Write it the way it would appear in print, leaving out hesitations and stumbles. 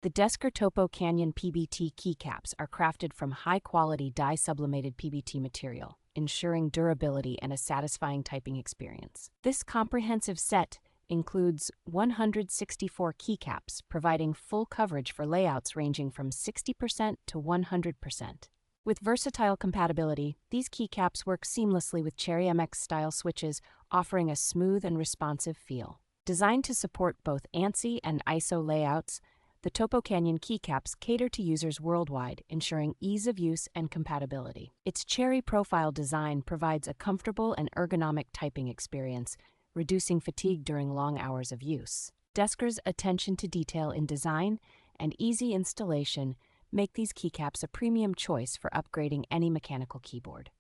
The Deskr Topo Canyon PBT Keycaps are crafted from high-quality Dye Sublimated PBT material, ensuring durability and a satisfying typing experience. This comprehensive set includes 164 keycaps, providing full coverage for layouts ranging from 60% to 100%. With versatile compatibility, these keycaps work seamlessly with Cherry MX-style switches, offering a smooth and responsive feel. Designed to support both ANSI and ISO layouts, the Topo Canyon keycaps cater to users worldwide, ensuring ease of use and compatibility. Its cherry profile design provides a comfortable and ergonomic typing experience, reducing fatigue during long hours of use. Deskr's attention to detail in design and easy installation make these keycaps a premium choice for upgrading any mechanical keyboard.